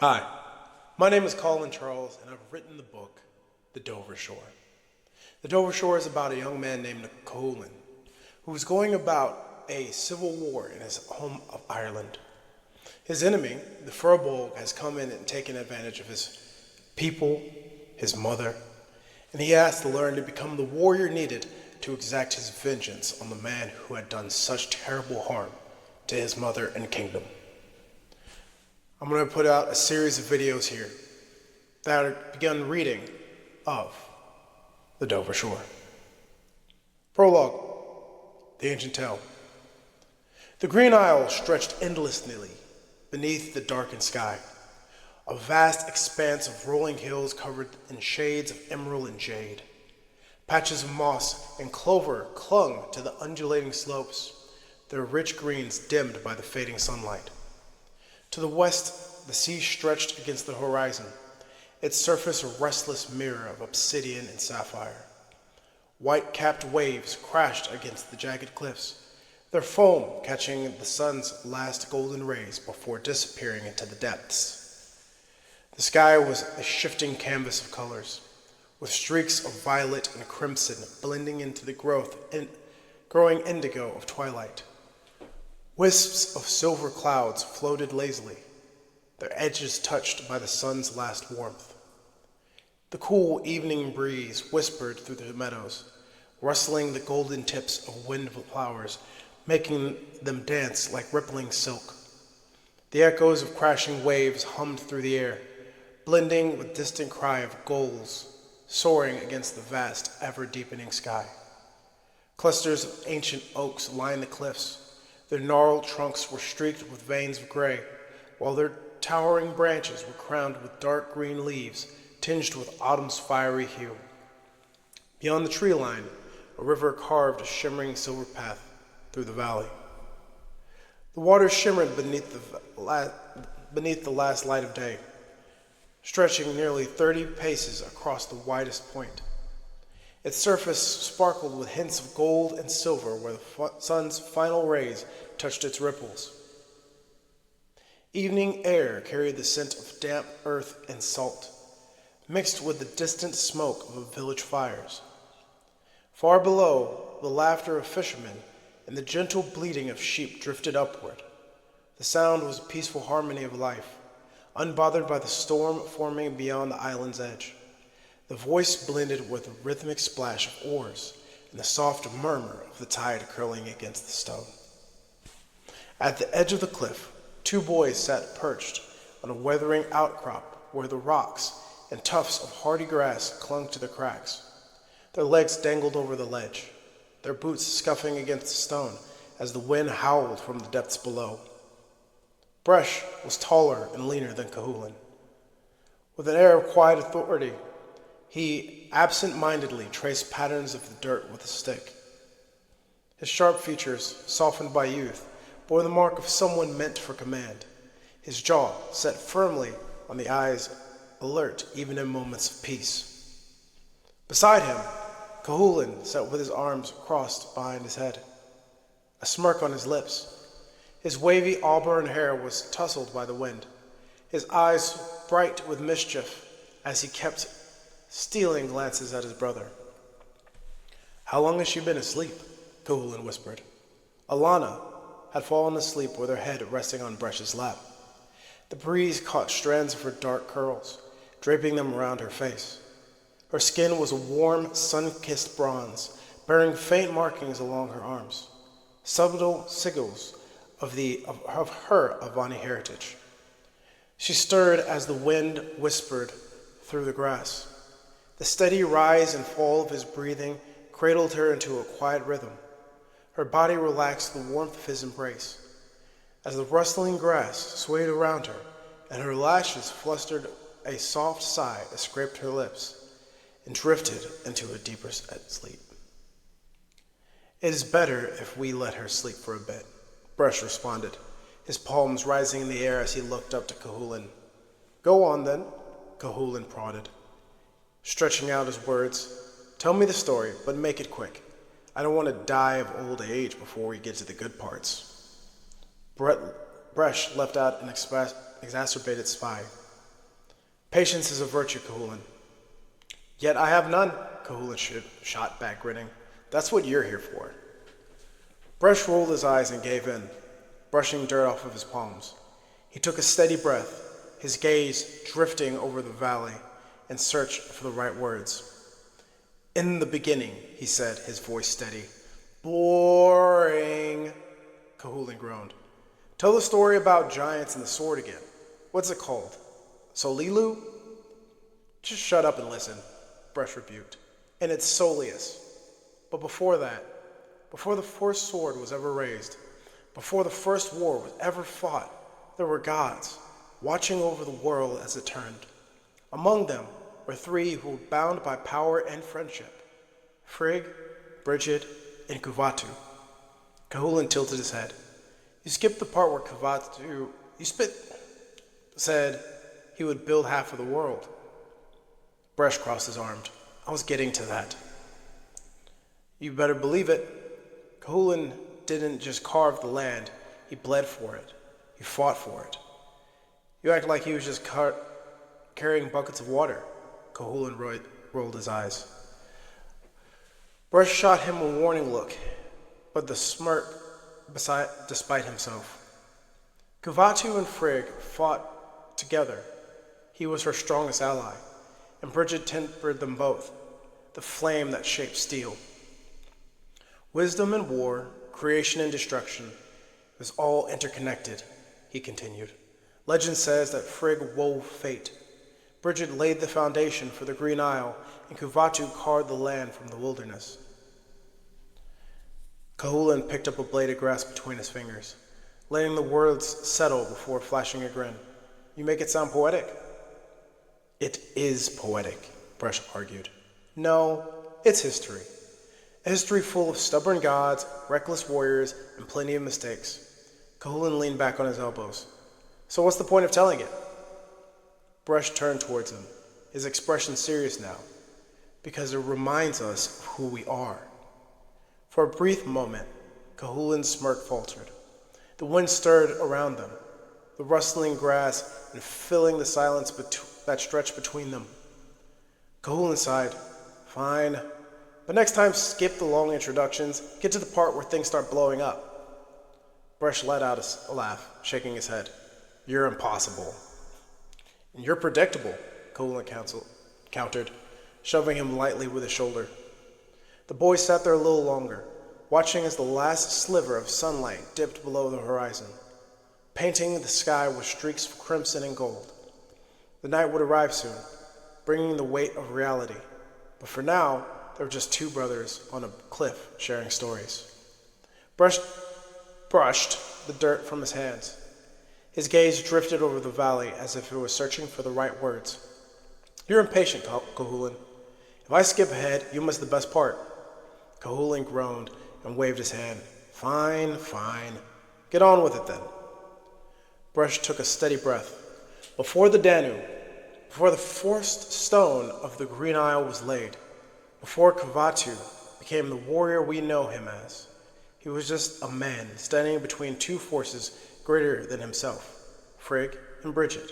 Hi, my name is Collin Charles, and I've written the book, The Dover Shore. The Dover Shore is about a young man named Collin, who was going about a civil war in his home of Ireland. His enemy, the Prologue, has come in and taken advantage of his people, his mother, and he has to learn to become the warrior needed to exact his vengeance on the man who had done such terrible harm to his mother and kingdom. I'm going to put out a series of videos here that are begun reading of the Dover Shore. Prologue, the ancient tale. The Green Isle stretched endlessly beneath the darkened sky, a vast expanse of rolling hills covered in shades of emerald and jade. Patches of moss and clover clung to the undulating slopes, their rich greens dimmed by the fading sunlight. To the west, the sea stretched against the horizon, its surface a restless mirror of obsidian and sapphire. White-capped waves crashed against the jagged cliffs, their foam catching the sun's last golden rays before disappearing into the depths. The sky was a shifting canvas of colors, with streaks of violet and crimson blending into the growing indigo of twilight. Wisps of silver clouds floated lazily, their edges touched by the sun's last warmth. The cool evening breeze whispered through the meadows, rustling the golden tips of wind flowers, making them dance like rippling silk. The echoes of crashing waves hummed through the air, blending with distant cry of gulls soaring against the vast, ever-deepening sky. Clusters of ancient oaks lined the cliffs. Their gnarled trunks were streaked with veins of gray, while their towering branches were crowned with dark green leaves tinged with autumn's fiery hue. Beyond the tree line, a river carved a shimmering silver path through the valley. The water shimmered beneath the last light of day, stretching nearly 30 paces across the widest point. Its surface sparkled with hints of gold and silver where the sun's final rays touched its ripples. Evening air carried the scent of damp earth and salt, mixed with the distant smoke of village fires. Far below, the laughter of fishermen and the gentle bleating of sheep drifted upward. The sound was a peaceful harmony of life, unbothered by the storm forming beyond the island's edge. The voice blended with the rhythmic splash of oars and the soft murmur of the tide curling against the stone. At the edge of the cliff, two boys sat perched on a weathering outcrop where the rocks and tufts of hardy grass clung to the cracks. Their legs dangled over the ledge, their boots scuffing against the stone as the wind howled from the depths below. Bresh was taller and leaner than Collin. With an air of quiet authority, he absent-mindedly traced patterns of the dirt with a stick. His sharp features, softened by youth, bore the mark of someone meant for command, his jaw set firmly on the eyes, alert even in moments of peace. Beside him, Collin sat with his arms crossed behind his head, a smirk on his lips. His wavy auburn hair was tousled by the wind, his eyes bright with mischief as he kept stealing glances at his brother. "How long has she been asleep?" Collin whispered. Alana had fallen asleep with her head resting on Bresh's lap. The breeze caught strands of her dark curls, draping them around her face. Her skin was a warm, sun-kissed bronze, bearing faint markings along her arms, subtle sigils of her Avani heritage. She stirred as the wind whispered through the grass. The steady rise and fall of his breathing cradled her into a quiet rhythm. Her body relaxed the warmth of his embrace. As the rustling grass swayed around her and her lashes flustered, a soft sigh escaped her lips and drifted into a deeper sleep. "It is better if we let her sleep for a bit," Bresh responded, his palms rising in the air as he looked up to Collin. "Go on, then," Collin prodded, stretching out his words. "Tell me the story, but make it quick. I don't want to die of old age before we get to the good parts." Bresh let out an exacerbated sigh. Patience is a virtue, Collin. Yet I have none, Collin shot back, grinning. That's what you're here for. Brush rolled his eyes and gave in, brushing dirt off of his palms. He took a steady breath, his gaze drifting over the valley in search for the right words. In the beginning, he said, his voice steady. Boring, Collin groaned. Tell the story about giants and the sword again. What's it called? Solilu? Just shut up and listen, Brush rebuked. And it's Soleus. But before that, before the first sword was ever raised, before the first war was ever fought, there were gods watching over the world as it turned. Among them were three who were bound by power and friendship: Frigg, Bridget, and Kuvatu. Collin tilted his head. You skipped the part where Kuvatu said he would build half of the world. Brush crossed his arms. I was getting to that. You better believe it. Collin didn't just carve the land, he bled for it. He fought for it. You act like he was just carrying buckets of water. Collin rolled his eyes. Brush shot him a warning look, but the smirk despite himself. Kuvatu and Frigg fought together. He was her strongest ally, and Bridget tempered them both, the flame that shaped steel. Wisdom and war, creation and destruction, was all interconnected, he continued. Legend says that Frigg wove fate. Bridget laid the foundation for the Green Isle, and Kuvatu carved the land from the wilderness. Collin picked up a blade of grass between his fingers, letting the words settle before flashing a grin. You make it sound poetic. It is poetic, Brush argued. No, it's history. A history full of stubborn gods, reckless warriors, and plenty of mistakes. Collin leaned back on his elbows. So what's the point of telling it? Brush turned towards him, his expression serious now, because it reminds us of who we are. For a brief moment, Collin's smirk faltered. The wind stirred around them, the rustling grass and filling the silence that stretched between them. Collin sighed. Fine. But next time, skip the long introductions, get to the part where things start blowing up. Brush let out a laugh, shaking his head. You're impossible. And you're predictable, Collin countered, shoving him lightly with his shoulder. The boy sat there a little longer, watching as the last sliver of sunlight dipped below the horizon, painting the sky with streaks of crimson and gold. The night would arrive soon, bringing the weight of reality. But for now, they were just two brothers on a cliff sharing stories. Brush brushed the dirt from his hands. His gaze drifted over the valley as if it was searching for the right words. You're impatient, Collin. If I skip ahead, you miss the best part. Collin groaned and waved his hand. Fine, fine. Get on with it then. Brush took a steady breath. Before the Danube, before the first stone of the Green Isle was laid, before Kuvatu became the warrior we know him as, he was just a man standing between two forces greater than himself, Frigg and Bridget.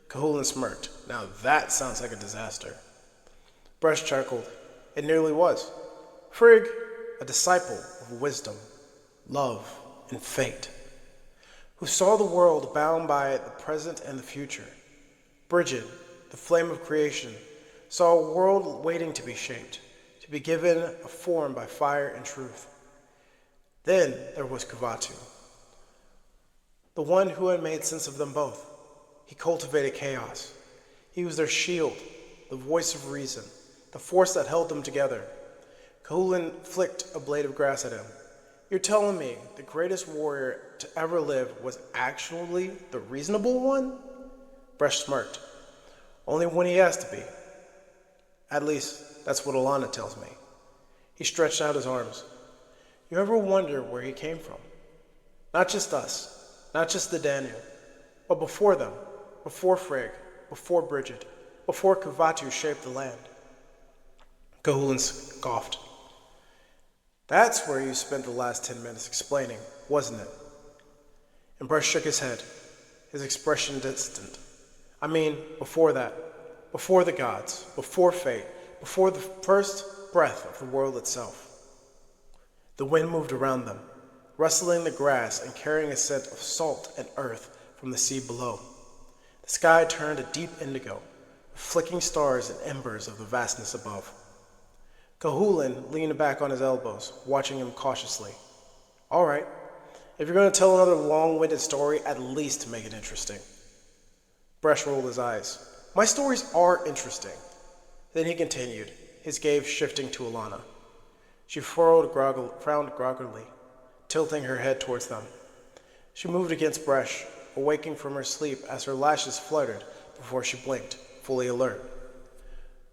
Collin smirked. Now that sounds like a disaster. Brush chuckled. It nearly was. Frigg, a disciple of wisdom, love, and fate, who saw the world bound by the present and the future. Bridget, the flame of creation, saw a world waiting to be shaped, to be given a form by fire and truth. Then there was Kuvatu, the one who had made sense of them both. He cultivated chaos. He was their shield, the voice of reason, the force that held them together. Collin flicked a blade of grass at him. You're telling me the greatest warrior to ever live was actually the reasonable one? Brush smirked. Only when he has to be. At least, that's what Alana tells me. He stretched out his arms. You ever wonder where he came from? Not just us, not just the Danube, but before them, before Frigg, before Bridget, before Kuvatu shaped the land. Collin scoffed. That's where you spent the last 10 minutes explaining, wasn't it? And Brush shook his head, his expression distant. I mean, before that, before the gods, before fate, before the first breath of the world itself. The wind moved around them, rustling the grass and carrying a scent of salt and earth from the sea below. The sky turned a deep indigo, with flicking stars and embers of the vastness above. Collin leaned back on his elbows, watching him cautiously. All right, if you're going to tell another long-winded story, at least make it interesting. Bresh rolled his eyes. My stories are interesting. Then he continued, his gaze shifting to Alana. She frowned groggily, tilting her head towards them. She moved against Bresh, awaking from her sleep as her lashes fluttered before she blinked, fully alert.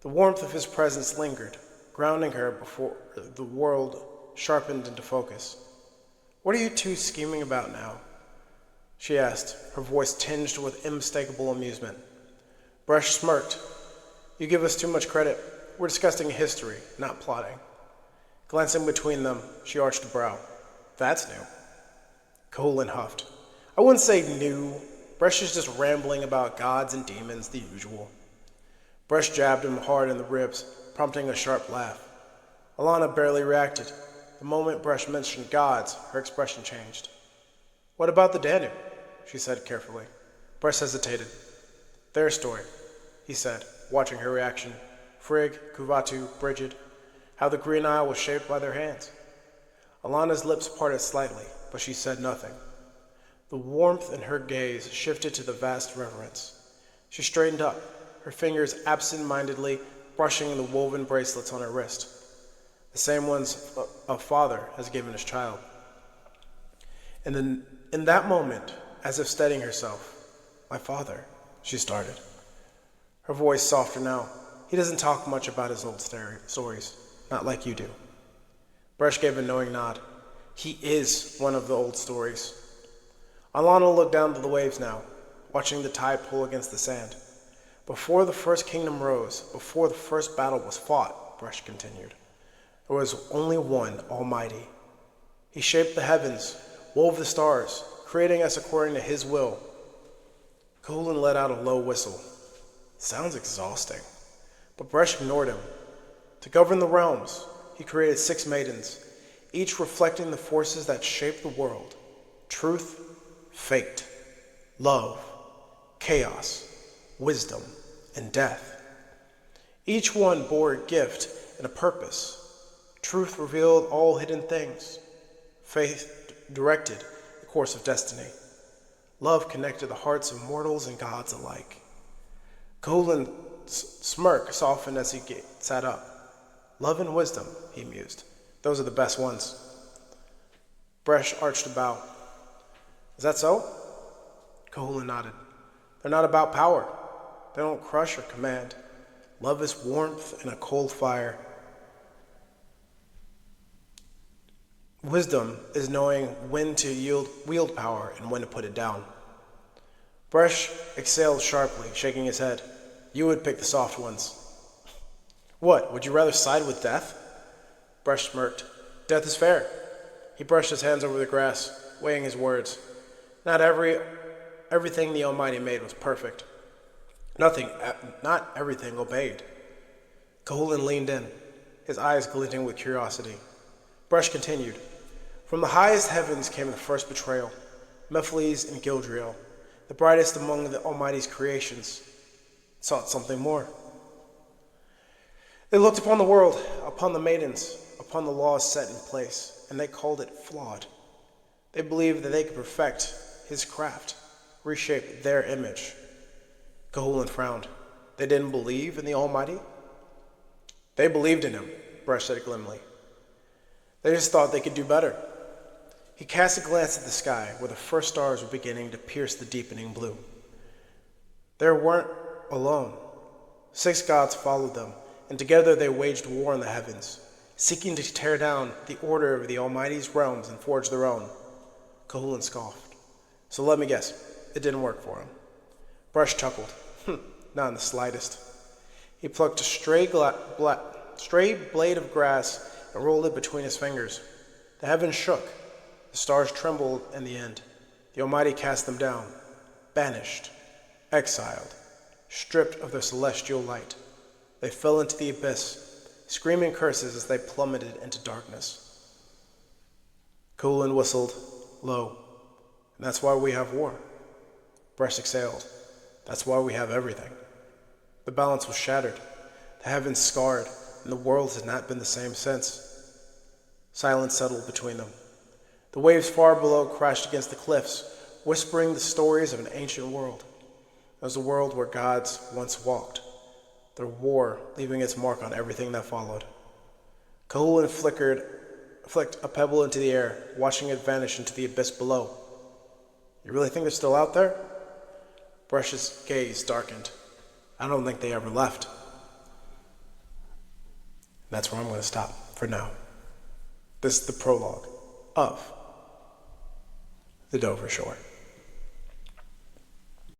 The warmth of his presence lingered, grounding her before the world sharpened into focus. What are you two scheming about now? She asked, her voice tinged with unmistakable amusement. Bresh smirked. You give us too much credit. We're discussing history, not plotting. Glancing between them, she arched a brow. That's new. Collin huffed. I wouldn't say new. Bresh is just rambling about gods and demons, the usual. Bresh jabbed him hard in the ribs, prompting a sharp laugh. Alana barely reacted. The moment Bresh mentioned gods, her expression changed. What about the Danube? She said carefully. Bresh hesitated. Their story, he said, watching her reaction. Frigg, Kuvatu, Brigid, how the Green Isle was shaped by their hands. Alana's lips parted slightly, but she said nothing. The warmth in her gaze shifted to the vast reverence. She straightened up, her fingers absent-mindedly brushing the woven bracelets on her wrist, the same ones a father has given his child. And then, in that moment, as if steadying herself, my father, she started. Her voice softer now. He doesn't talk much about his old stories, not like you do. Bresh gave a knowing nod. He is one of the old stories. Alana looked down to the waves now, watching the tide pull against the sand. Before the first kingdom rose, before the first battle was fought, Bresh continued, there was only one Almighty. He shaped the heavens, wove the stars, creating us according to his will. Collin let out a low whistle. Sounds exhausting. But Bresh ignored him. To govern the realms, he created 6 maidens, each reflecting the forces that shape the world. Truth, fate, love, chaos, wisdom, and death. Each one bore a gift and a purpose. Truth revealed all hidden things. Faith directed the course of destiny. Love connected the hearts of mortals and gods alike. Collin's smirk softened as he sat up. Love and wisdom, he mused. Those are the best ones. Bresh arched a bow. Is that so? Collin nodded. They're not about power. They don't crush or command. Love is warmth in a cold fire. Wisdom is knowing when to wield power and when to put it down. Bresh exhaled sharply, shaking his head. You would pick the soft ones. What, would you rather side with death? Bresh smirked. Death is fair. He brushed his hands over the grass, weighing his words. Not everything the Almighty made was perfect. Not everything obeyed. Collin leaned in, his eyes glinting with curiosity. Bresh continued. From the highest heavens came the first betrayal, Mephiles and Gildriel, the brightest among the Almighty's creations, sought something more. They looked upon the world, upon the maidens, upon the laws set in place, and they called it flawed. They believed that they could perfect his craft, reshape their image. Collin frowned. They didn't believe in the Almighty? They believed in him, Bresh said grimly. They just thought they could do better. He cast a glance at the sky, where the first stars were beginning to pierce the deepening blue. They weren't alone. 6 gods followed them, and together they waged war in the heavens, seeking to tear down the order of the Almighty's realms and forge their own. Collin scoffed. So let me guess, it didn't work for him. Bresh chuckled. Not in the slightest. He plucked a stray blade of grass and rolled it between his fingers. The heavens shook. The stars trembled in the end. The Almighty cast them down, banished, exiled, stripped of their celestial light. They fell into the abyss, screaming curses as they plummeted into darkness. Collin whistled low. And that's why we have war. Bresh exhaled. That's why we have everything. The balance was shattered, the heavens scarred, and the world had not been the same since. Silence settled between them. The waves far below crashed against the cliffs, whispering the stories of an ancient world. It was a world where gods once walked, their war leaving its mark on everything that followed. Collin flicked a pebble into the air, watching it vanish into the abyss below. You really think they're still out there? Bresh's gaze darkened. I don't think they ever left. That's where I'm going to stop for now. This is the prologue of The Dover Shore.